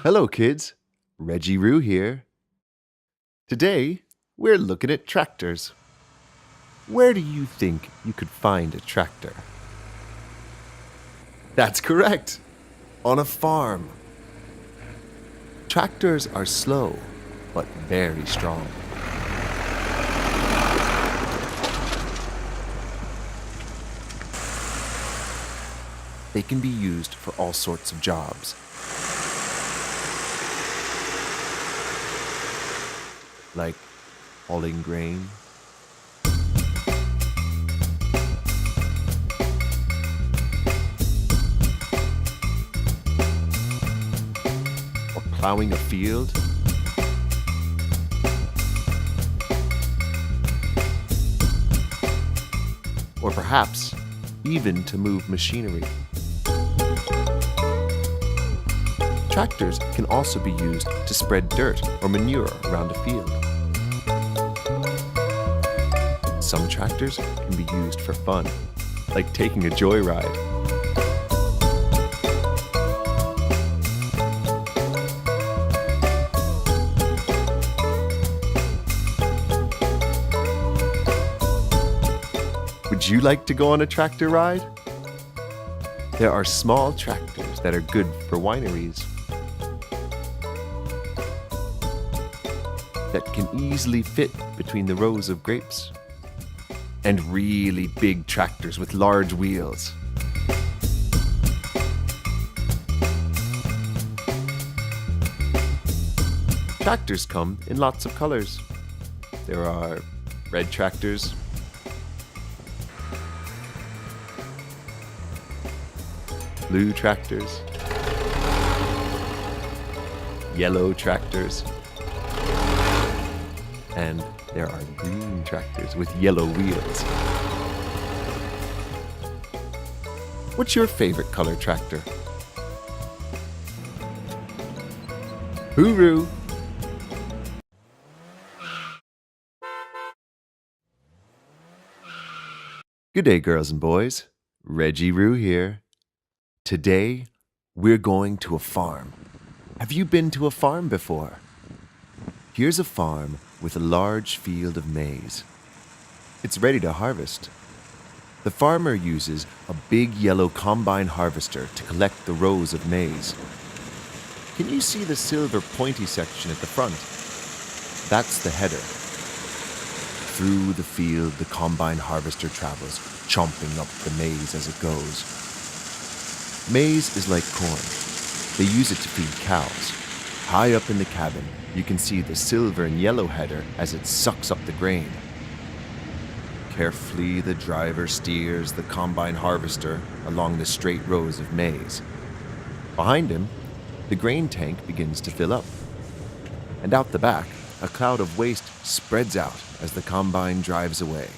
Hello, kids. Reggie Roo here. Today, we're looking at tractors. Where do you think you could find a tractor? That's correct. On a farm. Tractors are slow, but very strong. They can be used for all sorts of jobs. Like hauling grain, or plowing a field, or perhaps even to move machinery. Tractors can also be used to spread dirt or manure around a field. Some tractors can be used for fun, like taking a joyride. Would you like to go on a tractor ride? There are small tractors that are good for wineries, that can easily fit between the rows of grapes, and really big tractors with large wheels. Tractors come in lots of colors. There are red tractors, blue tractors, yellow tractors, and there are green tractors with yellow wheels. What's your favorite color tractor? Hooroo! Good day, girls and boys. Reggie Roo here. Today, we're going to a farm. Have you been to a farm before? Here's a farm with a large field of maize. It's ready to harvest. The farmer uses a big yellow combine harvester to collect the rows of maize. Can you see the silver pointy section at the front? That's the header. Through the field, the combine harvester travels, chomping up the maize as it goes. Maize is like corn. They use it to feed cows. High up in the cabin, you can see the silver and yellow header as it sucks up the grain. Carefully, the driver steers the combine harvester along the straight rows of maize. Behind him, the grain tank begins to fill up. And out the back, a cloud of waste spreads out as the combine drives away.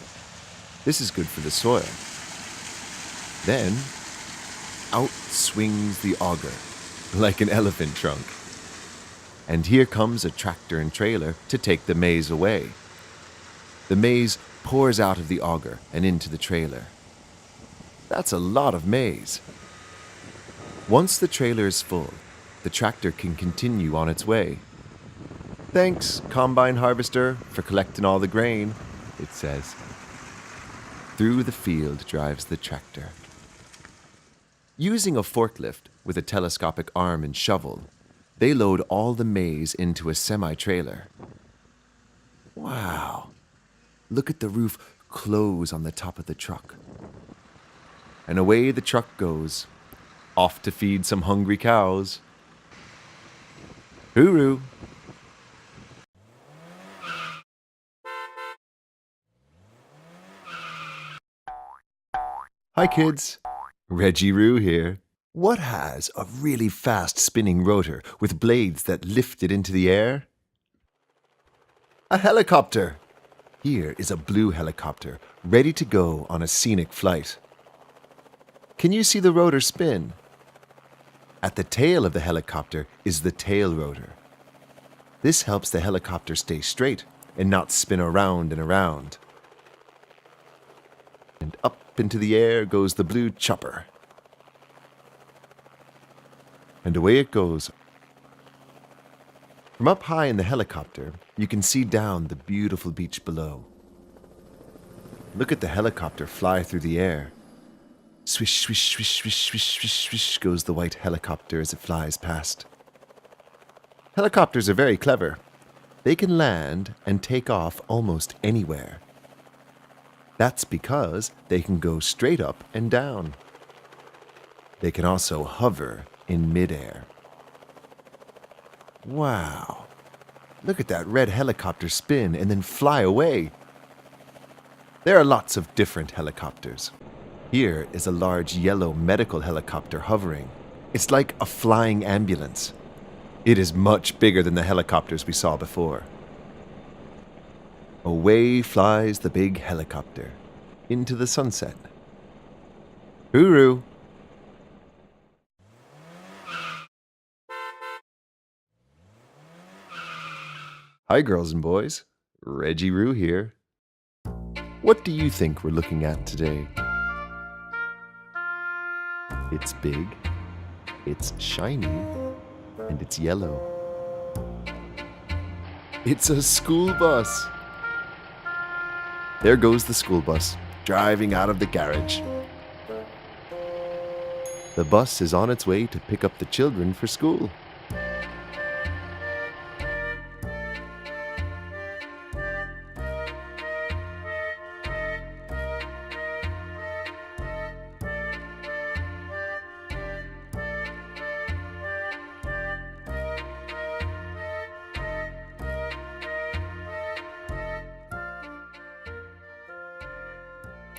This is good for the soil. Then, out swings the auger, like an elephant trunk. And here comes a tractor and trailer to take the maize away. The maize pours out of the auger and into the trailer. That's a lot of maize. Once the trailer is full, the tractor can continue on its way. Thanks, combine harvester, for collecting all the grain, it says. Through the field drives the tractor. Using a forklift with a telescopic arm and shovel, they load all the maize into a semi-trailer. Wow! Look at the roof close on the top of the truck. And away the truck goes, off to feed some hungry cows. Hooroo! Hi kids, Reggie Roo here. What has a really fast spinning rotor with blades that lift it into the air? A helicopter! Here is a blue helicopter, ready to go on a scenic flight. Can you see the rotor spin? At the tail of the helicopter is the tail rotor. This helps the helicopter stay straight and not spin around and around. And up into the air goes the blue chopper. And away it goes, From up high in the helicopter, you can see down the beautiful beach below. Look at the helicopter fly through the air. Swish, swish, swish, swish, swish, swish, swish goes the white helicopter as it flies past. Helicopters are very clever. They can land and take off almost anywhere. That's because they can go straight up and down. They can also hover in midair. Wow! Look at that red helicopter spin and then fly away. There are lots of different helicopters. Here is a large yellow medical helicopter hovering. It's like a flying ambulance. It is much bigger than the helicopters we saw before. Away flies the big helicopter into the sunset. Hooroo! Hi, girls and boys. Reggie Roo here. What do you think we're looking at today? It's big, it's shiny, and it's yellow. It's a school bus. There goes the school bus, driving out of the garage. The bus is on its way to pick up the children for school.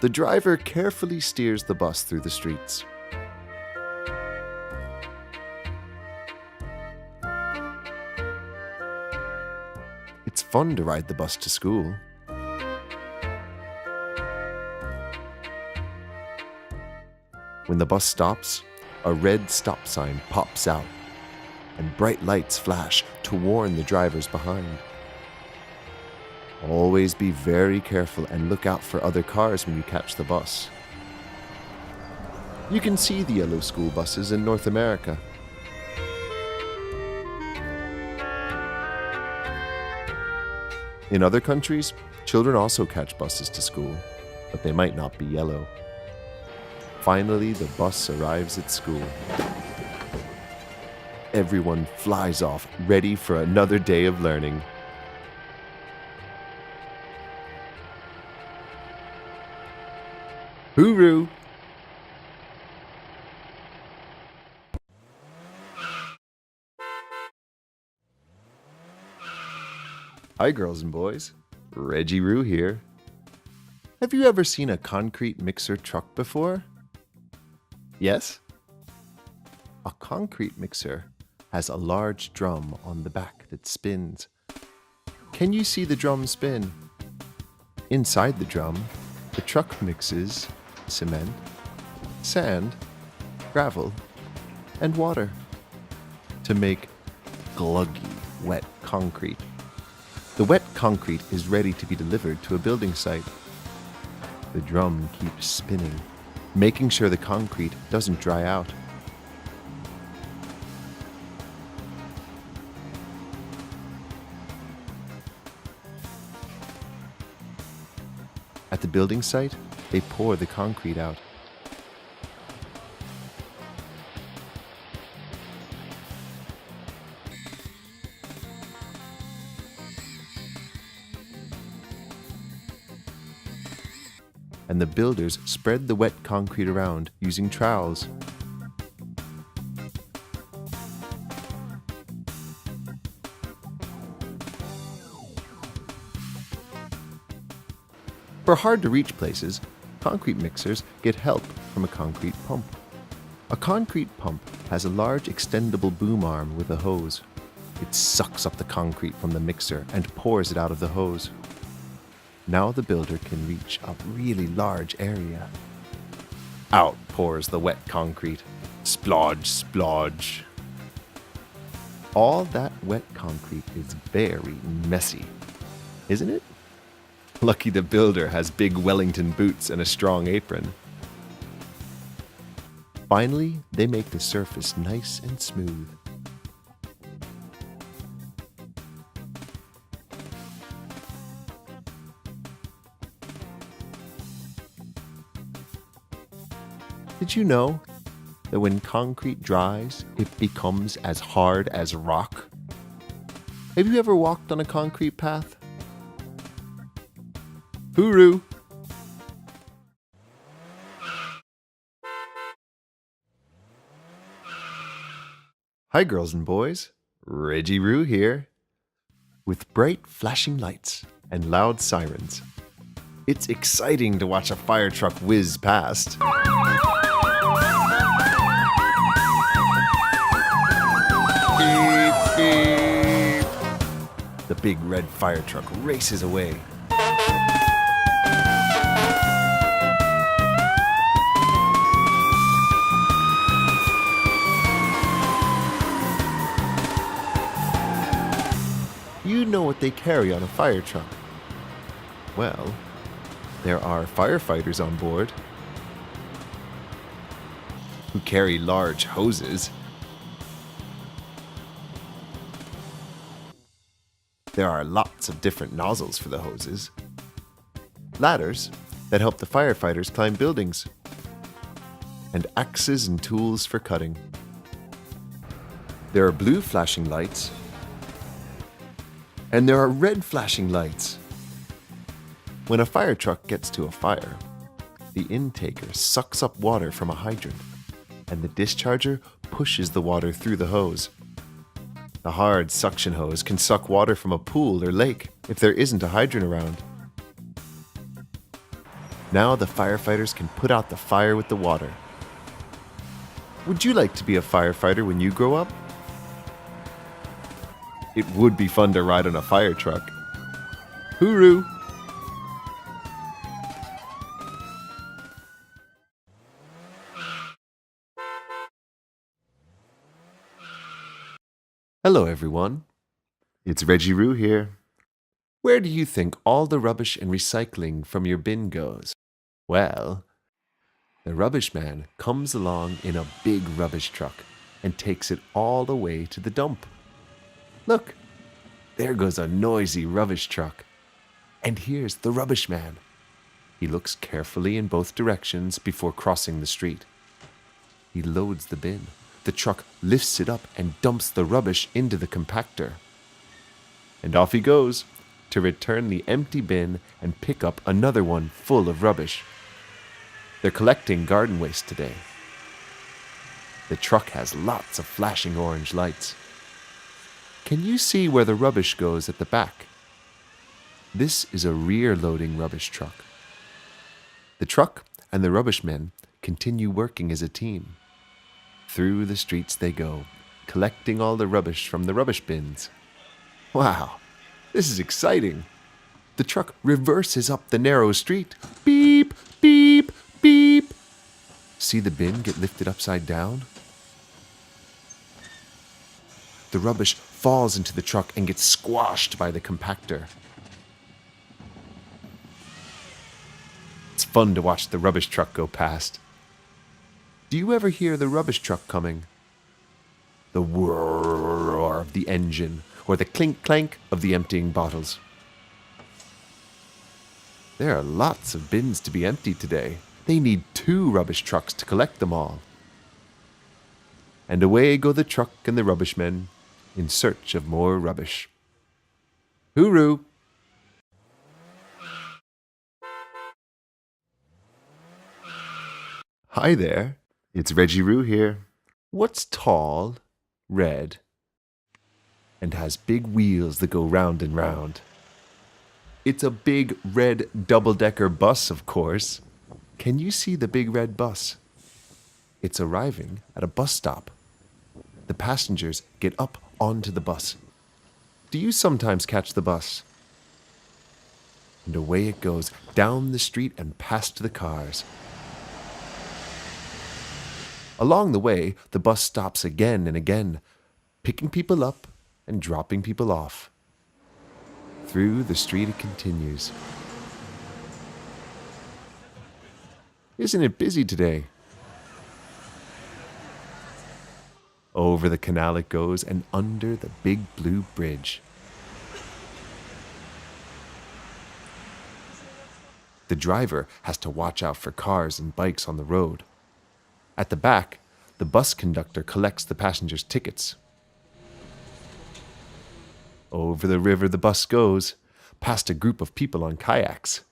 The driver carefully steers the bus through the streets. It's fun to ride the bus to school. When the bus stops, a red stop sign pops out, and bright lights flash to warn the drivers behind. Always be very careful and look out for other cars when you catch the bus. You can see the yellow school buses in North America. In other countries, children also catch buses to school, but they might not be yellow. Finally, the bus arrives at school. Everyone flies off, ready for another day of learning. Hooroo! Hi, girls and boys. Reggie Roo here. Have you ever seen a concrete mixer truck before? Yes? A concrete mixer has a large drum on the back that spins. Can you see the drum spin? Inside the drum, the truck mixes cement, sand, gravel, and water to make gluggy wet concrete. The wet concrete is ready to be delivered to a building site. The drum keeps spinning, making sure the concrete doesn't dry out. At the building site, they pour the concrete out. And the builders spread the wet concrete around using trowels. For hard-to-reach places, concrete mixers get help from a concrete pump. A concrete pump has a large extendable boom arm with a hose. It sucks up the concrete from the mixer and pours it out of the hose. Now the builder can reach a really large area. Out pours the wet concrete. Splodge, splodge. All that wet concrete is very messy, isn't it? Lucky the builder has big Wellington boots and a strong apron. Finally, they make the surface nice and smooth. Did you know that when concrete dries, it becomes as hard as rock? Have you ever walked on a concrete path? Hooroo! Hi, girls and boys. Reggie Roo here. With bright flashing lights and loud sirens, it's exciting to watch a fire truck whiz past. Beep, beep. The big red fire truck races away. You know what they carry on a fire truck? Well, there are firefighters on board who carry large hoses. There are lots of different nozzles for the hoses. Ladders that help the firefighters climb buildings. And axes and tools for cutting. There are blue flashing lights. And there are red flashing lights. When a fire truck gets to a fire, the intaker sucks up water from a hydrant, and the discharger pushes the water through the hose. The hard suction hose can suck water from a pool or lake if there isn't a hydrant around. Now the firefighters can put out the fire with the water. Would you like to be a firefighter when you grow up? It would be fun to ride on a fire truck. Hooroo! Hello everyone. It's Reggie Roo here. Where do you think all the rubbish and recycling from your bin goes? Well, the rubbish man comes along in a big rubbish truck and takes it all the way to the dump. Look, there goes a noisy rubbish truck. And here's the rubbish man. He looks carefully in both directions before crossing the street. He loads the bin. The truck lifts it up and dumps the rubbish into the compactor. And off he goes to return the empty bin and pick up another one full of rubbish. They're collecting garden waste today. The truck has lots of flashing orange lights. Can you see where the rubbish goes at the back? This is a rear-loading rubbish truck. The truck and the rubbish men continue working as a team. Through the streets they go, collecting all the rubbish from the rubbish bins. Wow, this is exciting. The truck reverses up the narrow street. Beep, beep, beep. See the bin get lifted upside down? The rubbish falls into the truck and gets squashed by the compactor. It's fun to watch the rubbish truck go past. Do you ever hear the rubbish truck coming? The whir of the engine, or the clink-clank of the emptying bottles. There are lots of bins to be emptied today. They need 2 rubbish trucks to collect them all. And away go the truck and the rubbish men in search of more rubbish. Hooroo! Hi there, it's Reggie Roo here. What's tall, red, and has big wheels that go round and round? It's a big red double-decker bus, of course. Can you see the big red bus? It's arriving at a bus stop. The passengers get up onto the bus. Do you sometimes catch the bus? And away it goes, down the street and past the cars. Along the way, the bus stops again and again, picking people up and dropping people off. Through the street it continues. Isn't it busy today? Over the canal it goes and under the big blue bridge. The driver has to watch out for cars and bikes on the road. At the back, the bus conductor collects the passengers' tickets. Over the river the bus goes, past a group of people on kayaks.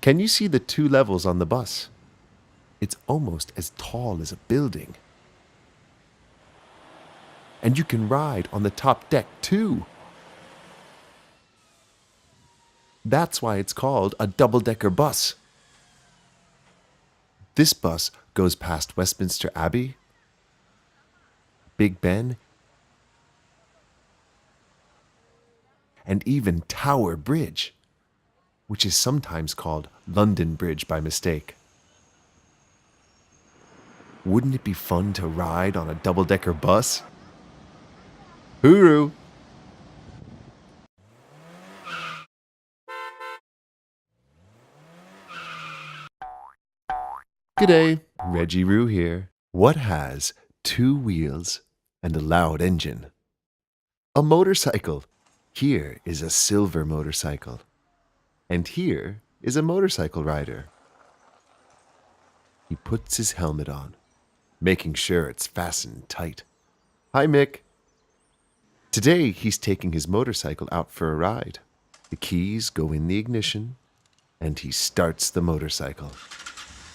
Can you see the 2 levels on the bus? It's almost as tall as a building. And you can ride on the top deck too. That's why it's called a double-decker bus. This bus goes past Westminster Abbey, Big Ben, and even Tower Bridge, which is sometimes called London Bridge by mistake. Wouldn't it be fun to ride on a double-decker bus? Hooroo! G'day, Reggie Roo here. What has 2 wheels and a loud engine? A motorcycle. Here is a silver motorcycle. And here is a motorcycle rider. He puts his helmet on, making sure it's fastened tight. Hi, Mick. Today, he's taking his motorcycle out for a ride. The keys go in the ignition, and he starts the motorcycle.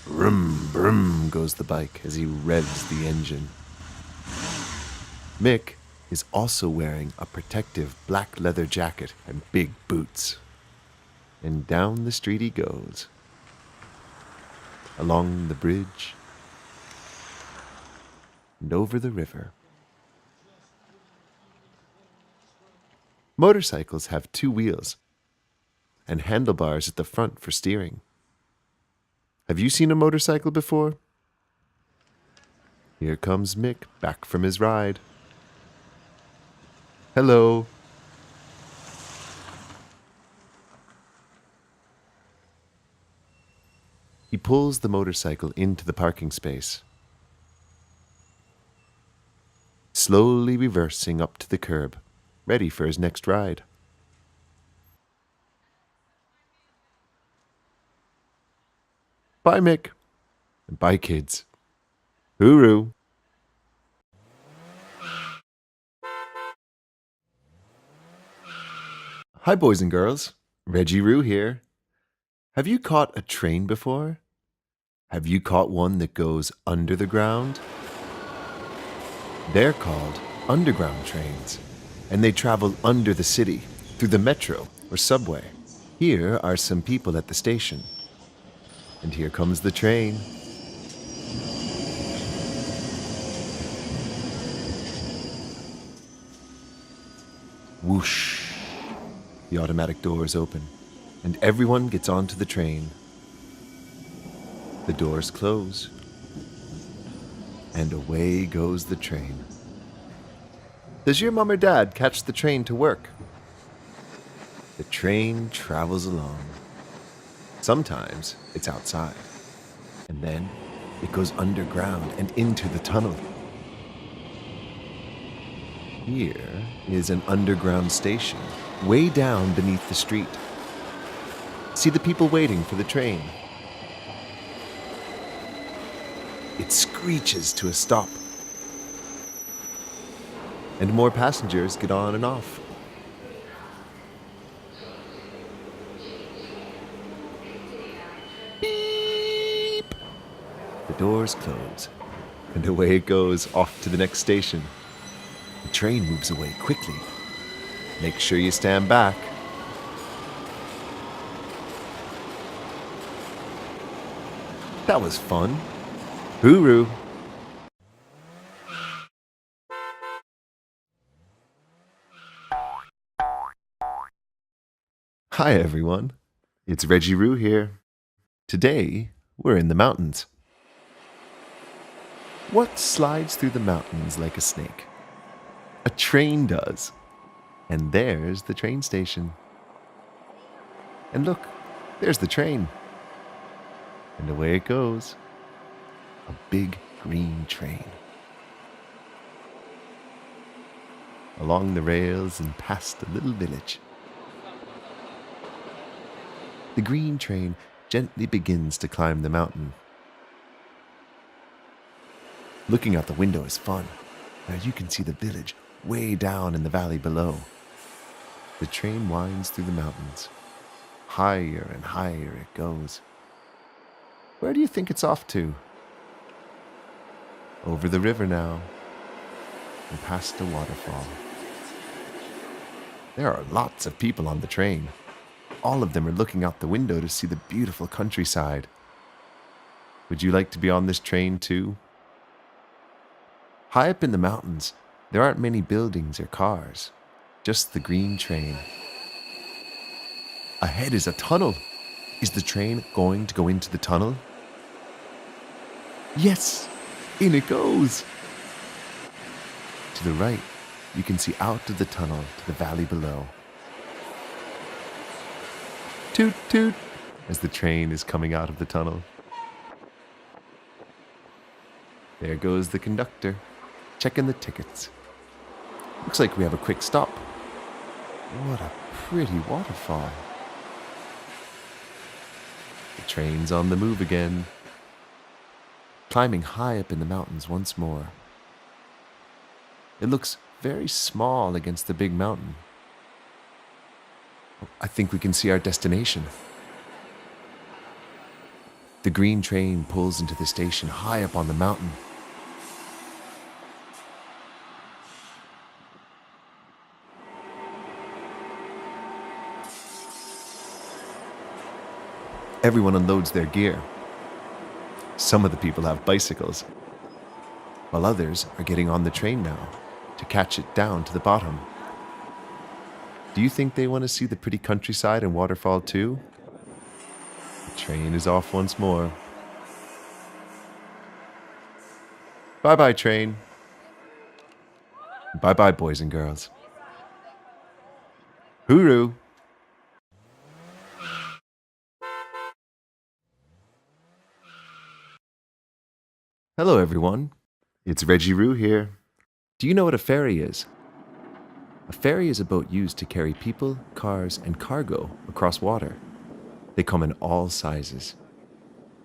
Brum, brum goes the bike as he revs the engine. Mick is also wearing a protective black leather jacket and big boots. And down the street he goes. Along the bridge and over the river. Motorcycles have 2 wheels and handlebars at the front for steering. Have you seen a motorcycle before? Here comes Mick back from his ride. Hello. He pulls the motorcycle into the parking space, slowly reversing up to the curb, ready for his next ride. Bye, Mick. And bye, kids. Hooroo. Hi, boys and girls. Reggie Roo here. Have you caught a train before? Have you caught one that goes under the ground? They're called underground trains, and they travel under the city through the metro or subway. Here are some people at the station. And here comes the train. Whoosh! The automatic doors open, and everyone gets onto the train. The doors close, and away goes the train. Does your mom or dad catch the train to work? The train travels along. Sometimes it's outside, and then it goes underground and into the tunnel. Here is an underground station, way down beneath the street. See the people waiting for the train. It screeches to a stop, and more passengers get on and off. Beep! The doors close, and away it goes off to the next station. The train moves away quickly. Make sure you stand back. That was fun. Hooroo! Hi everyone, it's Reggie Roo here. Today, we're in the mountains. What slides through the mountains like a snake? A train does. And there's the train station. And look, there's the train. And away it goes. A big green train. Along the rails and past a little village. The green train gently begins to climb the mountain. Looking out the window is fun. Now you can see the village way down in the valley below. The train winds through the mountains. Higher and higher it goes. Where do you think it's off to? Over the river now, and past a waterfall. There are lots of people on the train. All of them are looking out the window to see the beautiful countryside. Would you like to be on this train too? High up in the mountains, there aren't many buildings or cars, just the green train. Ahead is a tunnel. Is the train going to go into the tunnel? Yes, in it goes. To the right, you can see out of the tunnel to the valley below. Toot toot, as the train is coming out of the tunnel. There goes the conductor, checking the tickets. Looks like we have a quick stop. What a pretty waterfall. The train's on the move again, climbing high up in the mountains once more. It looks very small against the big mountain. I think we can see our destination. The green train pulls into the station high up on the mountain. Everyone unloads their gear. Some of the people have bicycles, while others are getting on the train now to catch it down to the bottom. Do you think they want to see the pretty countryside and waterfall too? The train is off once more. Bye-bye, train. Bye-bye, boys and girls. Hooroo! Hello, everyone. It's Reggie Roo here. Do you know what a ferry is? A ferry is a boat used to carry people, cars, and cargo across water. They come in all sizes.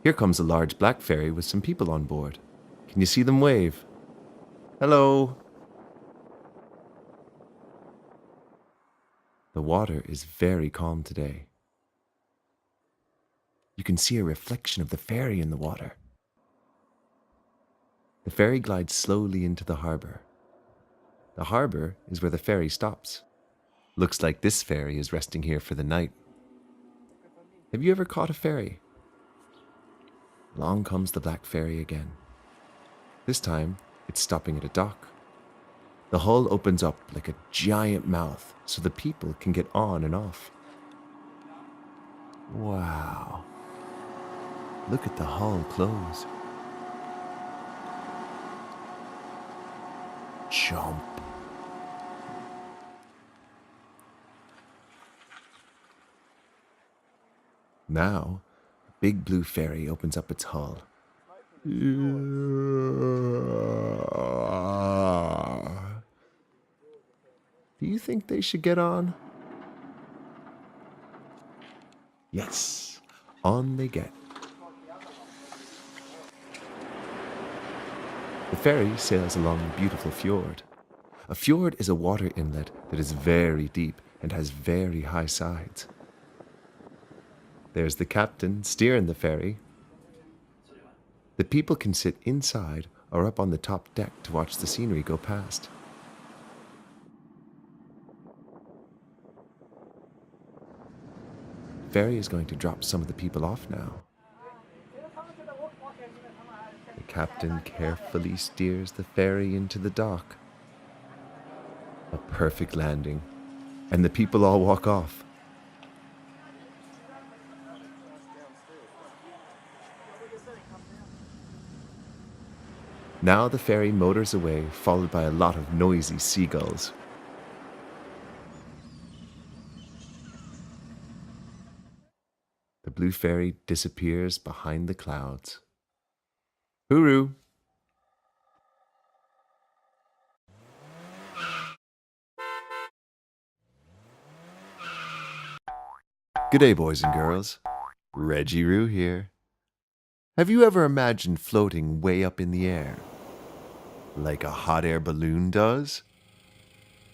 Here comes a large black ferry with some people on board. Can you see them wave? Hello. The water is very calm today. You can see a reflection of the ferry in the water. The ferry glides slowly into the harbor. The harbor is where the ferry stops. Looks like this ferry is resting here for the night. Have you ever caught a ferry? Along comes the black ferry again. This time, it's stopping at a dock. The hull opens up like a giant mouth so the people can get on and off. Wow. Look at the hull close. Jump. Now, the big blue ferry opens up its hull. Do you think they should get on? Yes, on they get. The ferry sails along a beautiful fjord. A fjord is a water inlet that is very deep and has very high sides. There's the captain steering the ferry. The people can sit inside or up on the top deck to watch the scenery go past. The ferry is going to drop some of the people off now. The captain carefully steers the ferry into the dock. A perfect landing, and the people all walk off. Now the ferry motors away, followed by a lot of noisy seagulls. The blue ferry disappears behind the clouds. Hooroo! Good day, boys and girls. Reggie Roo here. Have you ever imagined floating way up in the air? Like a hot air balloon does?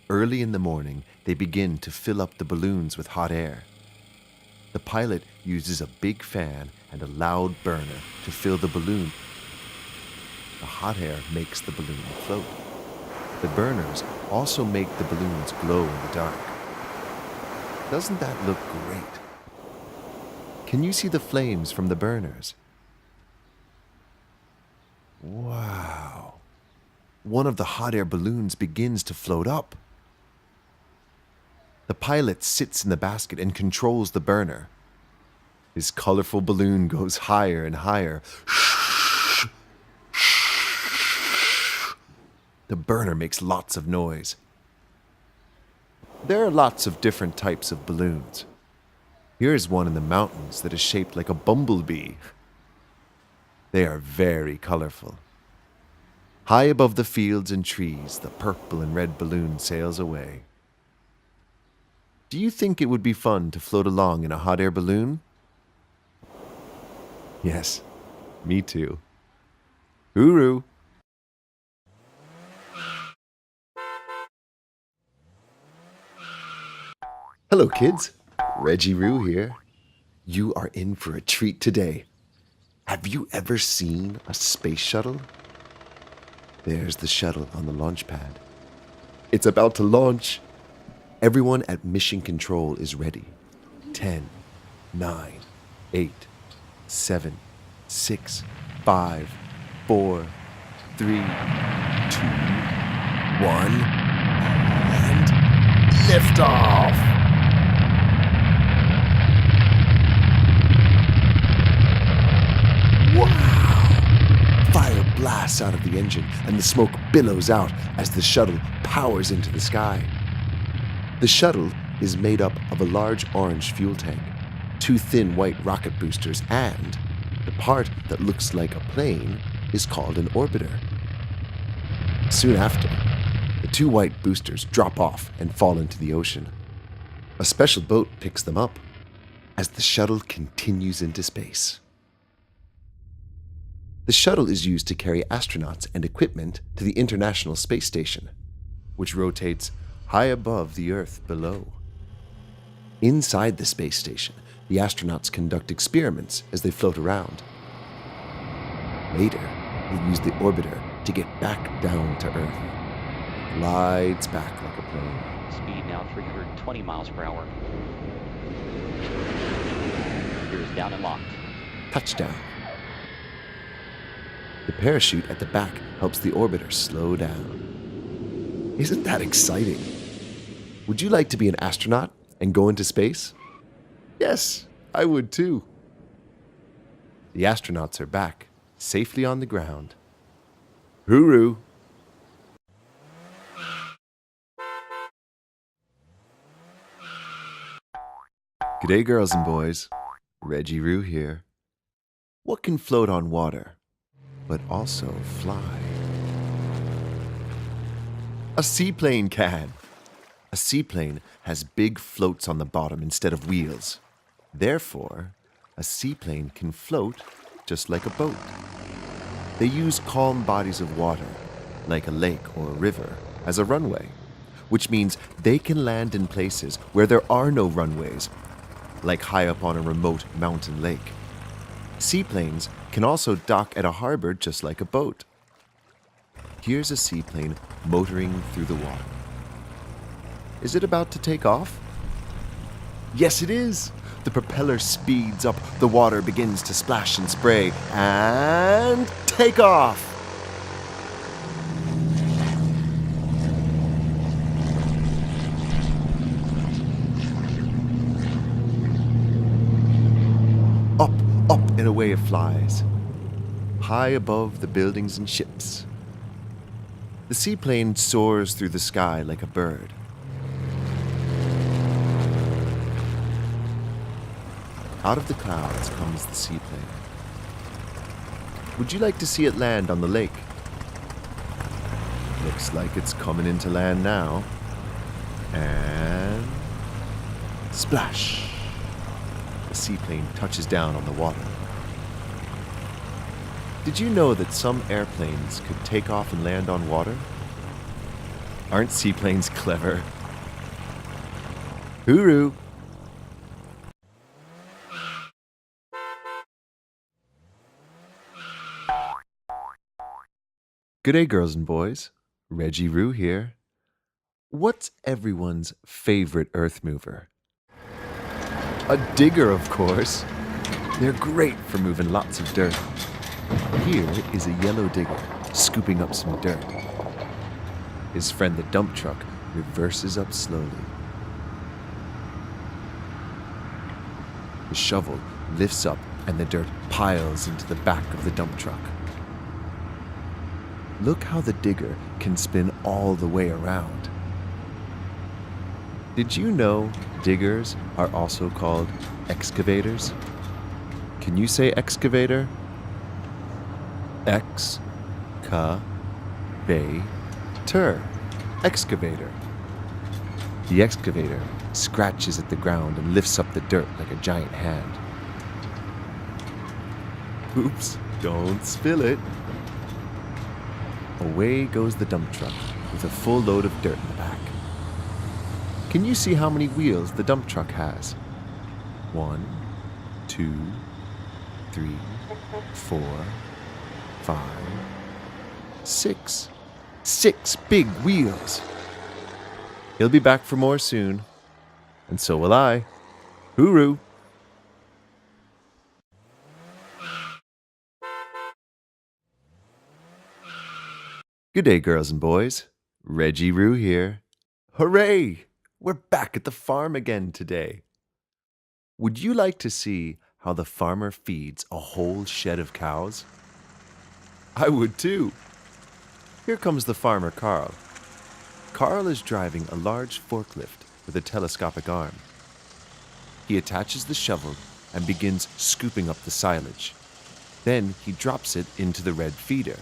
Early in the morning, they begin to fill up the balloons with hot air. The pilot uses a big fan and a loud burner to fill the balloon. The hot air makes the balloon float. The burners also make the balloons glow in the dark. Doesn't that look great? Can you see the flames from the burners? Wow. One of the hot air balloons begins to float up. The pilot sits in the basket and controls the burner. His colorful balloon goes higher and higher. The burner makes lots of noise. There are lots of different types of balloons. Here's one in the mountains that is shaped like a bumblebee. They are very colorful. High above the fields and trees, the purple and red balloon sails away. Do you think it would be fun to float along in a hot air balloon? Yes, me too. Hooroo! Hello, kids. Reggie Roo here. You are in for a treat today. Have you ever seen a space shuttle? There's the shuttle on the launch pad. It's about to launch. Everyone at Mission Control is ready. 10, 9, 8, 7, 6, 5, 4, 3, 2, 1, and liftoff! Wow! Fire blasts out of the engine and the smoke billows out as the shuttle powers into the sky. The shuttle is made up of a large orange fuel tank, 2 thin white rocket boosters, and the part that looks like a plane is called an orbiter. Soon after, the 2 white boosters drop off and fall into the ocean. A special boat picks them up as the shuttle continues into space. The shuttle is used to carry astronauts and equipment to the International Space Station, which rotates high above the Earth below. Inside the space station, the astronauts conduct experiments as they float around. Later, they'll use the orbiter to get back down to Earth. It glides back like a plane. Speed now 320 miles per hour. Gears down and locked. Touchdown. The parachute at the back helps the orbiter slow down. Isn't that exciting? Would you like to be an astronaut and go into space? Yes, I would too. The astronauts are back, safely on the ground. Hooroo! G'day, girls and boys. Reggie Roo here. What can float on water, but also fly? A seaplane can. A seaplane has big floats on the bottom instead of wheels. Therefore, a seaplane can float just like a boat. They use calm bodies of water, like a lake or a river, as a runway, which means they can land in places where there are no runways, like high up on a remote mountain lake. Seaplanes can also dock at a harbor just like a boat. Here's a seaplane motoring through the water. Is it about to take off? Yes, it is. The propeller speeds up, the water begins to splash and spray, and take off! Up, up and away it flies, high above the buildings and ships. The seaplane soars through the sky like a bird. Out of the clouds comes the seaplane. Would you like to see it land on the lake? Looks like it's coming into land now. And splash! The seaplane touches down on the water. Did you know that some airplanes could take off and land on water? Aren't seaplanes clever? Hooroo! G'day, girls and boys. Reggie Roo here. What's everyone's favorite earth mover? A digger, of course. They're great for moving lots of dirt. Here is a yellow digger scooping up some dirt. His friend the dump truck reverses up slowly. The shovel lifts up and the dirt piles into the back of the dump truck. Look how the digger can spin all the way around. Did you know diggers are also called excavators? Can you say excavator? Ex-ca-va-ter. Excavator. The excavator scratches at the ground and lifts up the dirt like a giant hand. Oops, don't spill it. Away goes the dump truck with a full load of dirt in the back. Can you see how many wheels the dump truck has? 1, 2, 3, 4, 5, 6. 6 big wheels. He'll be back for more soon. And so will I. Hooroo! Good day, girls and boys. Reggie Roo here. Hooray! We're back at the farm again today. Would you like to see how the farmer feeds a whole shed of cows? I would too. Here comes the farmer, Carl. Carl is driving a large forklift with a telescopic arm. He attaches the shovel and begins scooping up the silage. Then he drops it into the red feeder.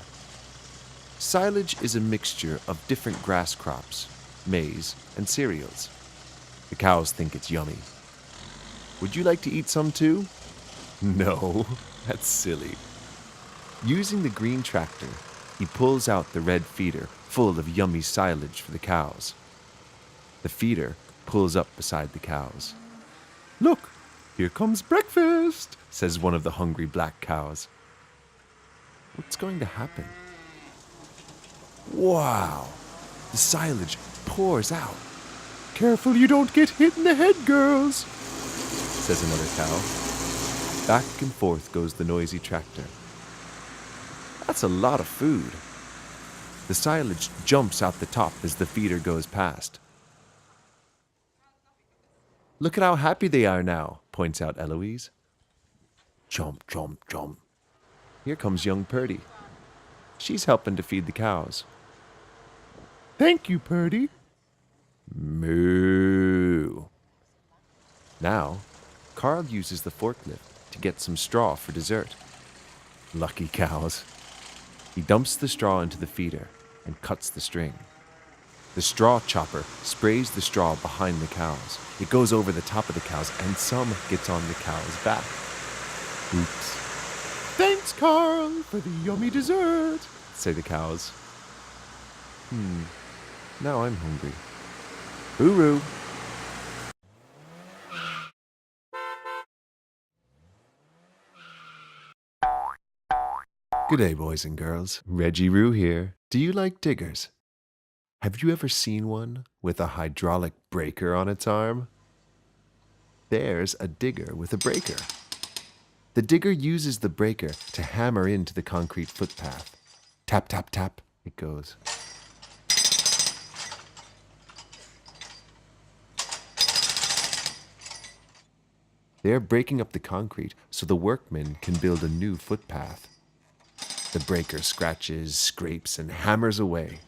Silage is a mixture of different grass crops, maize, and cereals. The cows think it's yummy. Would you like to eat some too? No, that's silly. Using the green tractor, he pulls out the red feeder full of yummy silage for the cows. The feeder pulls up beside the cows. Look, here comes breakfast, says one of the hungry black cows. What's going to happen? Wow, the silage pours out. Careful you don't get hit in the head, girls, says another cow. Back and forth goes the noisy tractor. That's a lot of food. The silage jumps out the top as the feeder goes past. Look at how happy they are now, points out Eloise. Chomp, chomp, chomp. Here comes young Purdy. She's helping to feed the cows. Thank you, Purdy. Moo. Now, Carl uses the forklift to get some straw for dessert. Lucky cows. He dumps the straw into the feeder and cuts the string. The straw chopper sprays the straw behind the cows. It goes over the top of the cows and some gets on the cow's back. Oops. Thanks, Carl, for the yummy dessert, say the cows. Now I'm hungry. Hooroo! Good day, boys and girls. Reggie Roo here. Do you like diggers? Have you ever seen one with a hydraulic breaker on its arm? There's a digger with a breaker. The digger uses the breaker to hammer into the concrete footpath. Tap, tap, tap, it goes. They're breaking up the concrete so the workmen can build a new footpath. The breaker scratches, scrapes, and hammers away.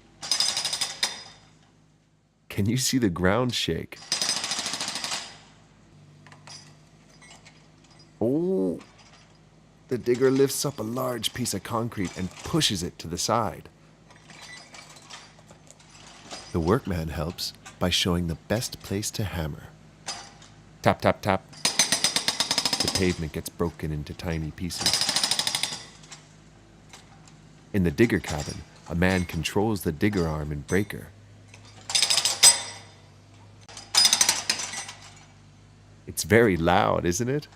Can you see the ground shake? Oh! The digger lifts up a large piece of concrete and pushes it to the side. The workman helps by showing the best place to hammer. Tap, tap, tap. the pavement gets broken into tiny pieces. In the digger cabin, a man controls the digger arm and breaker. It's very loud, isn't it?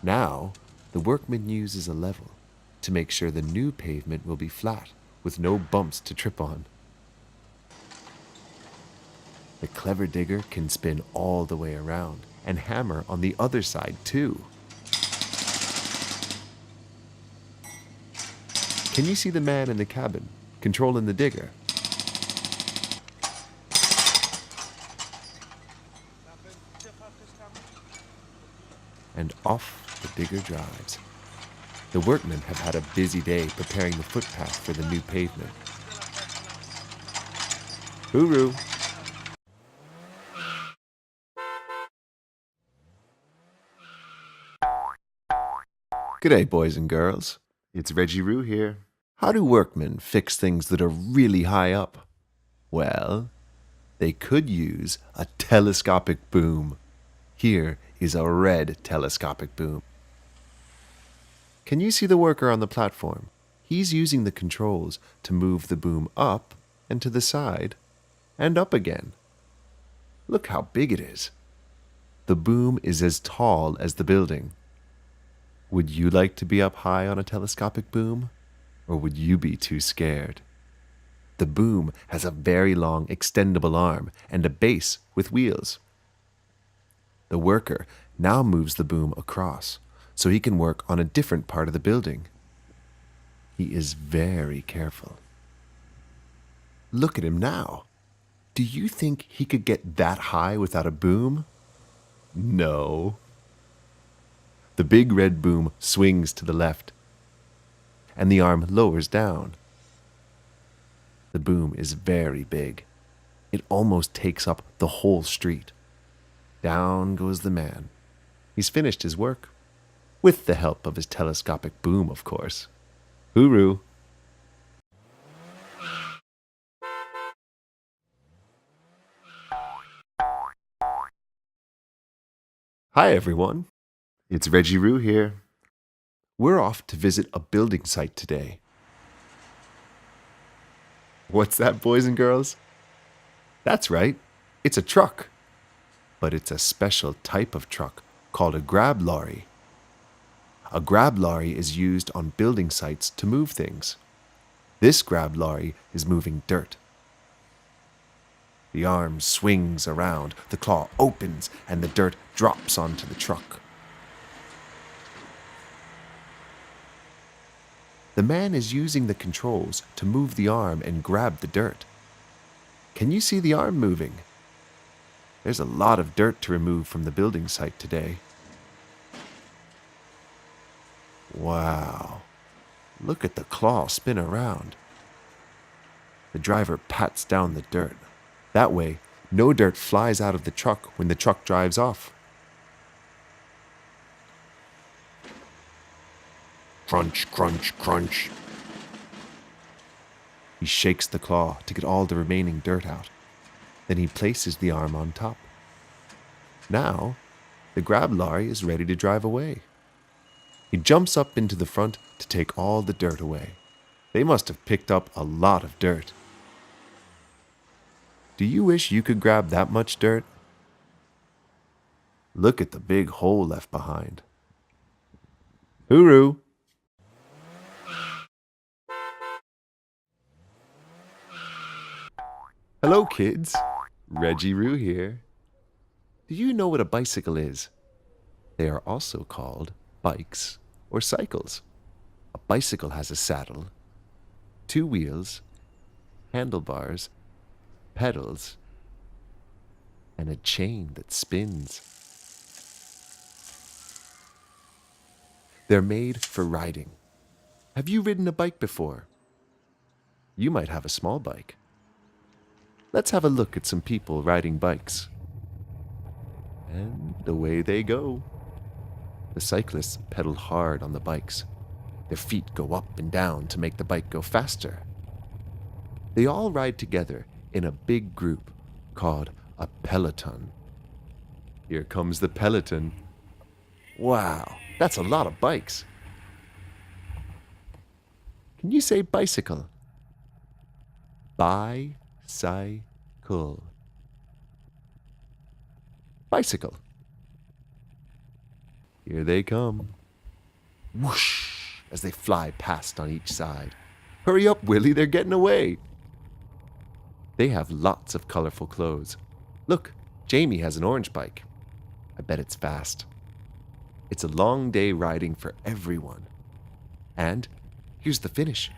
Now, the workman uses a level to make sure the new pavement will be flat, with no bumps to trip on. The clever digger can spin all the way around and hammer on the other side too. Can you see the man in the cabin controlling the digger? And off the digger drives. The workmen have had a busy day preparing the footpath for the new pavement. Hooroo! G'day, boys and girls. It's Reggie Roo here. How do workmen fix things that are really high up? Well, they could use a telescopic boom. Here is a red telescopic boom. Can you see the worker on the platform? He's using the controls to move the boom up and to the side and up again. Look how big it is. The boom is as tall as the building. Would you like to be up high on a telescopic boom? Or would you be too scared? The boom has a very long extendable arm and a base with wheels. The worker now moves the boom across so he can work on a different part of the building. He is very careful. Look at him now. Do you think he could get that high without a boom? No. The big red boom swings to the left, and the arm lowers down. The boom is very big. It almost takes up the whole street. Down goes the man. He's finished his work. With the help of his telescopic boom, of course. Hooroo! Hi everyone, it's Reggie Roo here. We're off to visit a building site today. What's that, boys and girls? That's right, it's a truck. But it's a special type of truck called a grab lorry. A grab lorry is used on building sites to move things. This grab lorry is moving dirt. The arm swings around, the claw opens, and the dirt drops onto the truck. The man is using the controls to move the arm and grab the dirt. Can you see the arm moving? There's a lot of dirt to remove from the building site today. Wow, look at the claw spin around. The driver pats down the dirt. That way, no dirt flies out of the truck when the truck drives off. Crunch, crunch, crunch. He shakes the claw to get all the remaining dirt out. Then he places the arm on top. Now, the grab lorry is ready to drive away. He jumps up into the front to take all the dirt away. They must have picked up a lot of dirt. Do you wish you could grab that much dirt? Look at the big hole left behind. Hooroo! Hello, kids. Reggie Roo here. Do you know what a bicycle is? They are also called bikes or cycles. A bicycle has a saddle, 2 wheels, handlebars, pedals, and a chain that spins. They're made for riding. Have you ridden a bike before? You might have a small bike. Let's have a look at some people riding bikes. And away they go. The cyclists pedal hard on the bikes. Their feet go up and down to make the bike go faster. They all ride together in a big group called a peloton. Here comes the peloton. Wow, that's a lot of bikes. Can you say bicycle? Bicycle. Bicycle. Here they come. Whoosh, as they fly past on each side. Hurry up, Willie, they're getting away. They have lots of colorful clothes. Look, Jamie has an orange bike. I bet it's fast. It's a long day riding for everyone. And here's the finish.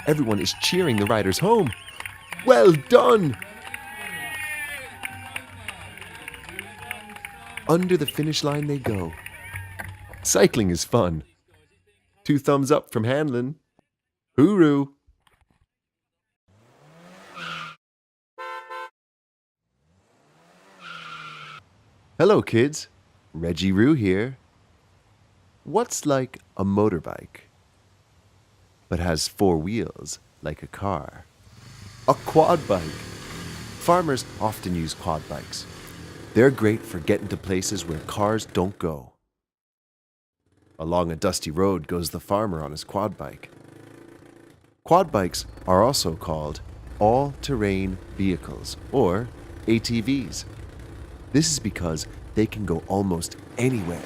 Everyone is cheering the riders home. Well done! Under the finish line they go. Cycling is fun. 2 thumbs up from Hanlon. Hooroo! Hello, kids. Reggie Roo here. What's like a motorbike, but has 4 wheels like a car? A quad bike. Farmers often use quad bikes. They're great for getting to places where cars don't go. Along a dusty road goes the farmer on his quad bike. Quad bikes are also called all-terrain vehicles, or ATVs. This is because they can go almost anywhere,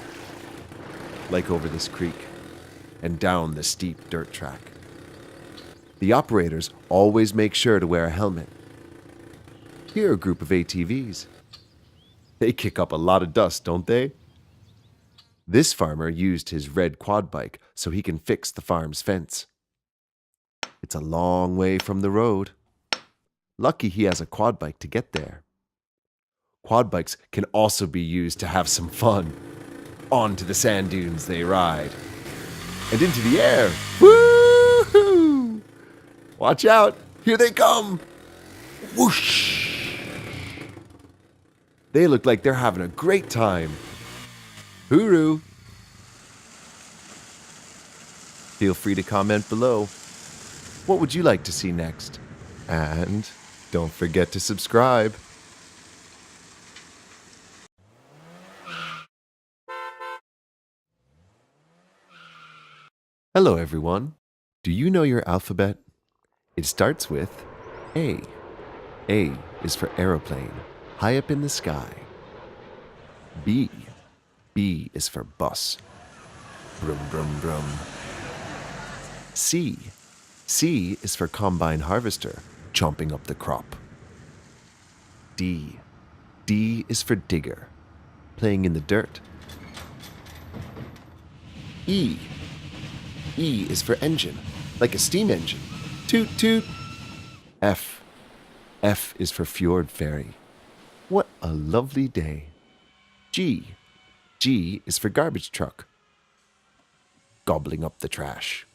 like over this creek and down the steep dirt track. The operators always make sure to wear a helmet. Here are a group of ATVs. They kick up a lot of dust, don't they? This farmer used his red quad bike so he can fix the farm's fence. It's a long way from the road. Lucky he has a quad bike to get there. Quad bikes can also be used to have some fun. Onto the sand dunes they ride. And into the air. Woo-hoo! Watch out! Here they come! Whoosh! They look like they're having a great time. Hooroo! Feel free to comment below. What would you like to see next? And don't forget to subscribe. Hello, everyone. Do you know your alphabet? It starts with A. A is for aeroplane, high up in the sky. B. B is for bus. Brum, brum, brum. C. C is for combine harvester, chomping up the crop. D. D is for digger, playing in the dirt. E. E is for engine, like a steam engine. Toot, toot. F. F is for fjord ferry. What a lovely day. G. G is for garbage truck, gobbling up the trash.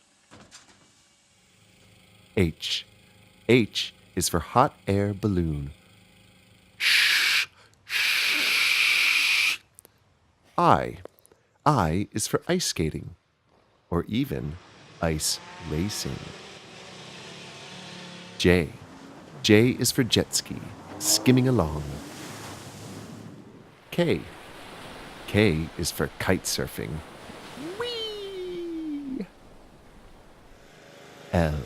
H. H is for hot air balloon. Shh, shh. I. I is for ice skating, or even ice racing. J. J is for jet ski, skimming along. K. K is for kite surfing. Whee! L.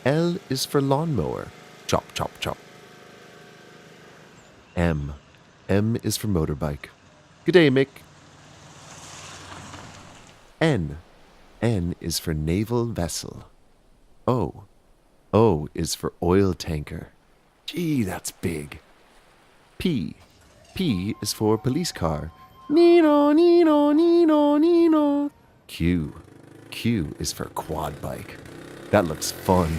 L is for lawnmower, chop, chop, chop. M. M is for motorbike. Good day, Mick. N. N is for naval vessel. O. O is for oil tanker. Gee, that's big. P. P is for police car. Nino, Nino, Nino, Nino. Q. Q is for quad bike. That looks fun.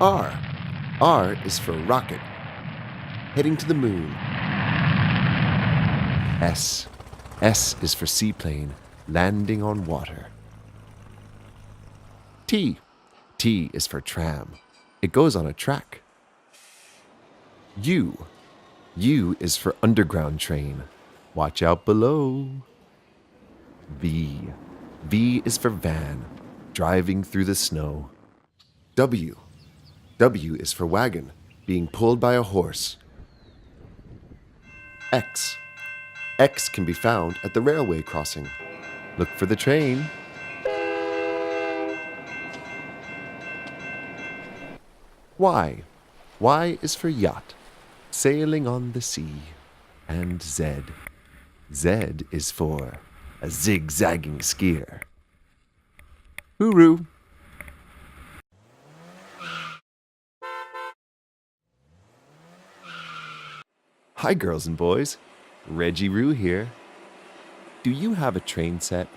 R. R is for rocket, heading to the moon. S. S is for seaplane, landing on water. T. T is for tram. It goes on a track. U. U is for underground train. Watch out below. V. V is for van, driving through the snow. W. W is for wagon, being pulled by a horse. X. X can be found at the railway crossing. Look for the train. Y. Y is for yacht, sailing on the sea. And Z. Z is for a zigzagging skier. Hooroo! Hi, girls and boys. Reggie Roo here. Do you have a train set?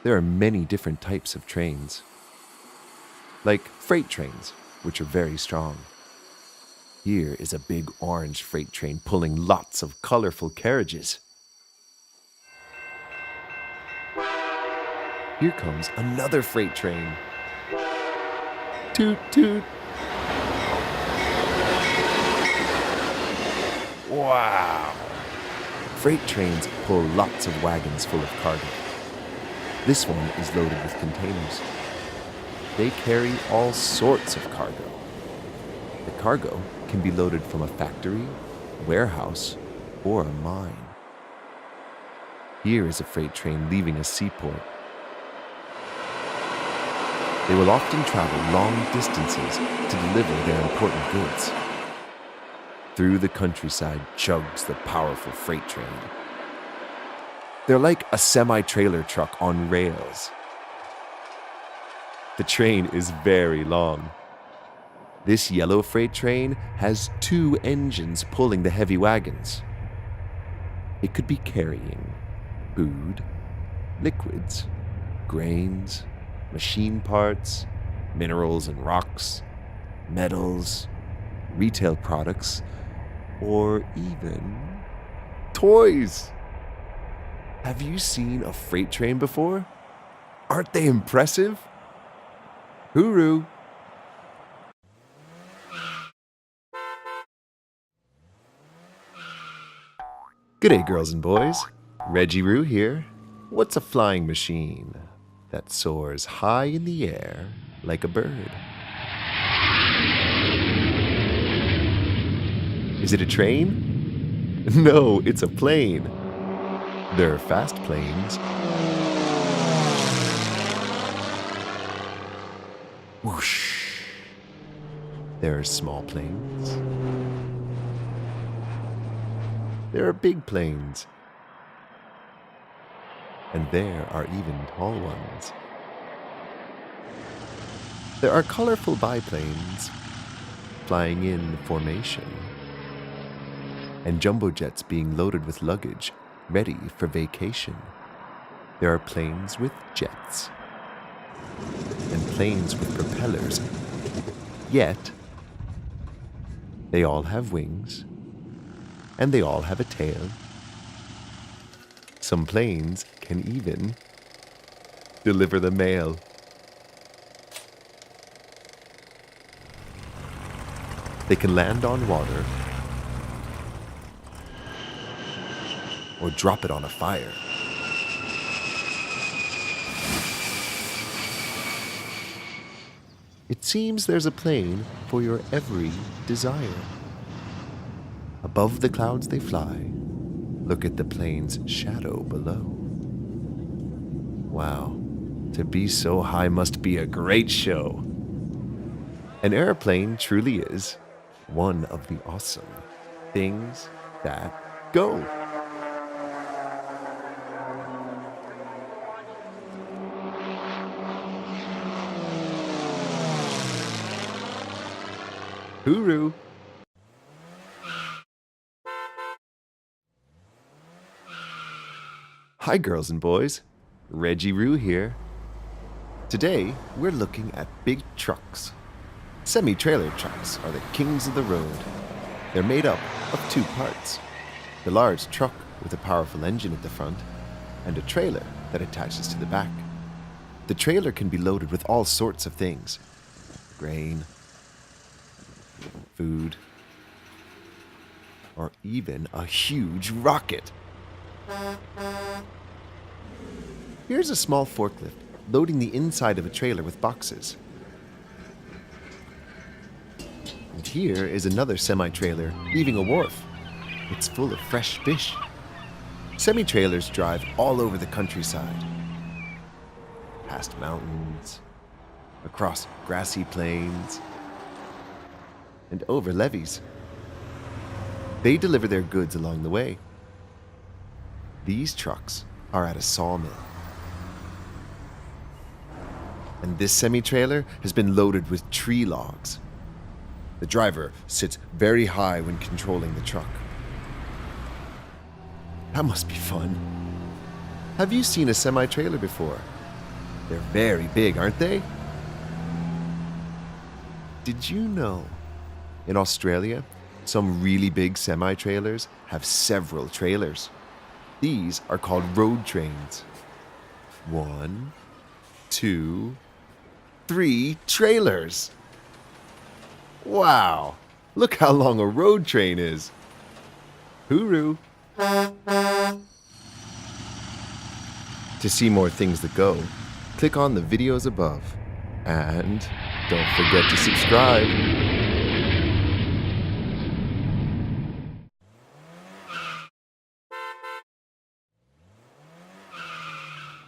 There are many different types of trains, like freight trains, which are very strong. Here is a big orange freight train pulling lots of colorful carriages. Here comes another freight train. Toot toot. Wow! Freight trains pull lots of wagons full of cargo. This one is loaded with containers. They carry all sorts of cargo. The cargo can be loaded from a factory, warehouse, or a mine. Here is a freight train leaving a seaport. They will often travel long distances to deliver their important goods. Through the countryside chugs the powerful freight train. They're like a semi-trailer truck on rails. The train is very long. This yellow freight train has 2 engines pulling the heavy wagons. It could be carrying food, liquids, grains, machine parts, minerals and rocks, metals, retail products, or even toys. Have you seen a freight train before? Aren't they impressive? Hooroo! G'day, girls and boys. Reggie Roo here. What's a flying machine that soars high in the air like a bird? Is it a train? No, it's a plane. There are fast planes. Whoosh. There are small planes. There are big planes. And there are even tall ones. There are colorful biplanes flying in formation, and jumbo jets being loaded with luggage, ready for vacation. There are planes with jets, and planes with propellers. Yet, they all have wings, and they all have a tail. Some planes can even deliver the mail. They can land on water or drop it on a fire. It seems there's a plane for your every desire. Above the clouds they fly. Look at the plane's shadow below. Wow, to be so high must be a great show. An airplane truly is one of the awesome things that go. Hooroo! Hi, girls and boys. Reggie Roo here. Today, we're looking at big trucks. Semi-trailer trucks are the kings of the road. They're made up of 2 parts. The large truck with a powerful engine at the front, and a trailer that attaches to the back. The trailer can be loaded with all sorts of things. Grain, food, or even a huge rocket. Here's a small forklift loading the inside of a trailer with boxes. And here is another semi-trailer leaving a wharf. It's full of fresh fish. Semi-trailers drive all over the countryside. Past mountains, across grassy plains, and over levees. They deliver their goods along the way. These trucks are at a sawmill. And this semi-trailer has been loaded with tree logs. The driver sits very high when controlling the truck. That must be fun. Have you seen a semi-trailer before? They're very big, aren't they? Did you know? In Australia, some really big semi-trailers have several trailers. These are called road trains. 1, 2, 3 trailers. Wow, look how long a road train is. Hooroo. To see more things that go, click on the videos above. And don't forget to subscribe.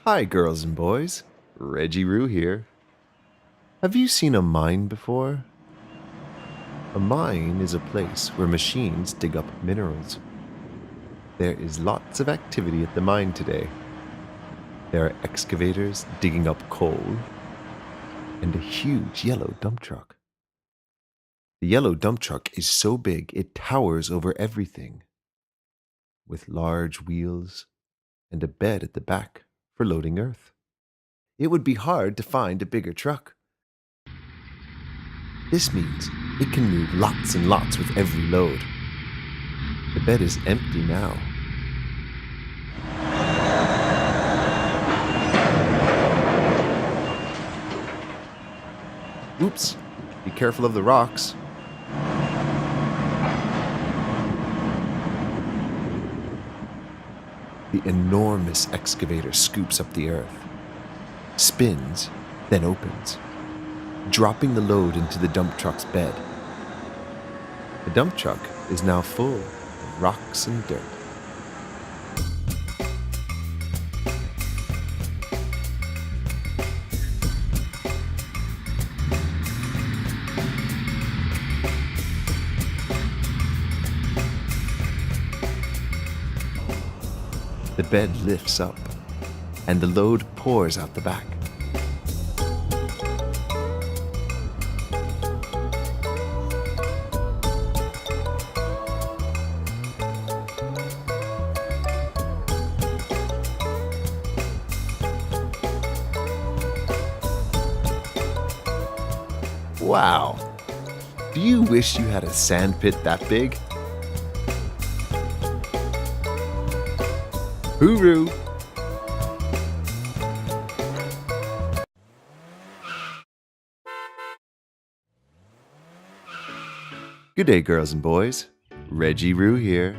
Hi, girls and boys. Reggie Roo here. Have you seen a mine before? A mine is a place where machines dig up minerals. There is lots of activity at the mine today. There are excavators digging up coal and a huge yellow dump truck. The yellow dump truck is so big it towers over everything, with large wheels and a bed at the back for loading earth. It would be hard to find a bigger truck. This means it can move lots and lots with every load. The bed is empty now. Oops, be careful of the rocks. The enormous excavator scoops up the earth, spins, then opens, dropping the load into the dump truck's bed. The dump truck is now full of rocks and dirt. The bed lifts up, and the load pours out the back. Wow! Do you wish you had a sandpit that big? Hooroo! Good day, girls and boys. Reggie Roo here.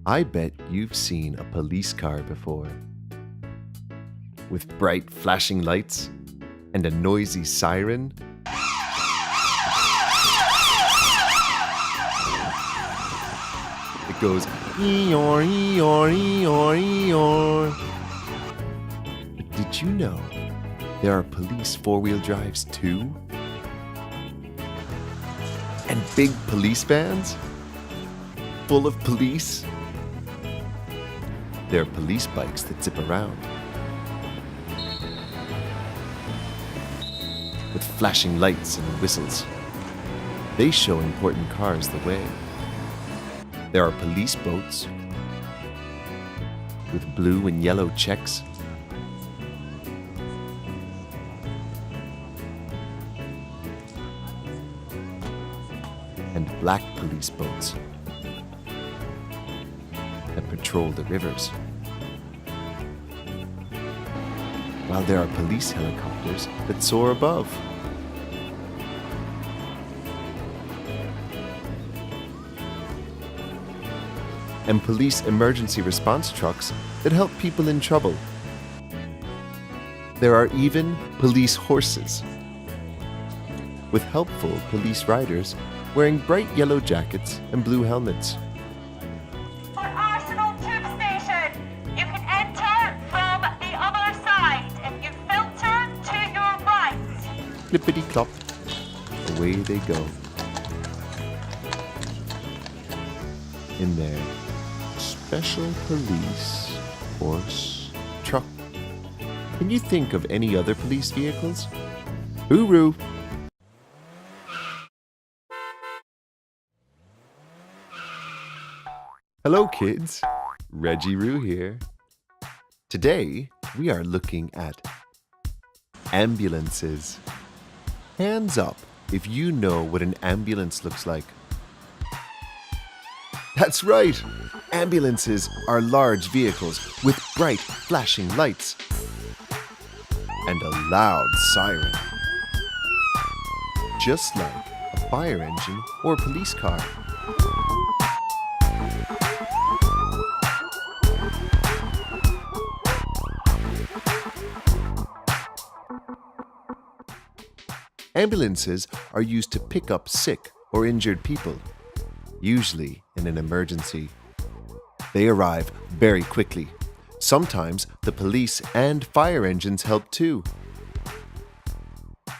I bet you've seen a police car before. With bright flashing lights and a noisy siren. It goes Eeyore, Eeyore, Eeyore, Eeyore. But did you know there are police four-wheel drives too? And big police vans? Full of police? There are police bikes that zip around. With flashing lights and whistles. They show important cars the way. There are police boats with blue and yellow checks. And black police boats that patrol the rivers. While there are police helicopters that soar above. And police emergency response trucks that help people in trouble. There are even police horses with helpful police riders wearing bright yellow jackets and blue helmets. For Arsenal Tube Station, you can enter from the other side if you filter to your right. Clippity-clop, away they go. In their special police force truck. Can you think of any other police vehicles? Hooroo! Hello kids, Reggie Roo here. Today we are looking at ambulances. Hands up if you know what an ambulance looks like. That's right! Ambulances are large vehicles with bright flashing lights and a loud siren. Just like a fire engine or police car. Ambulances are used to pick up sick or injured people, usually in an emergency. They arrive very quickly. Sometimes the police and fire engines help too.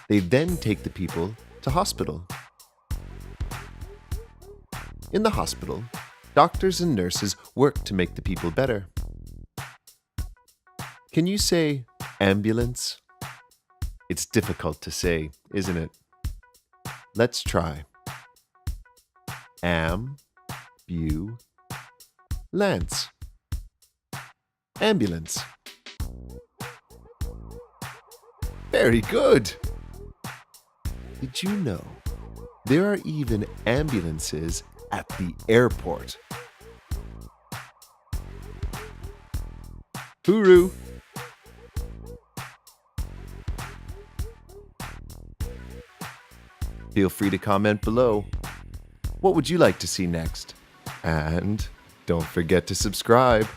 They then take the people to hospital. In the hospital, doctors and nurses work to make the people better. Can you say ambulance? It's difficult to say, isn't it? Let's try. Lance. Ambulance. Very good. Did you know there are even ambulances at the airport? Hooroo! Feel free to comment below. What would you like to see next? And don't forget to subscribe.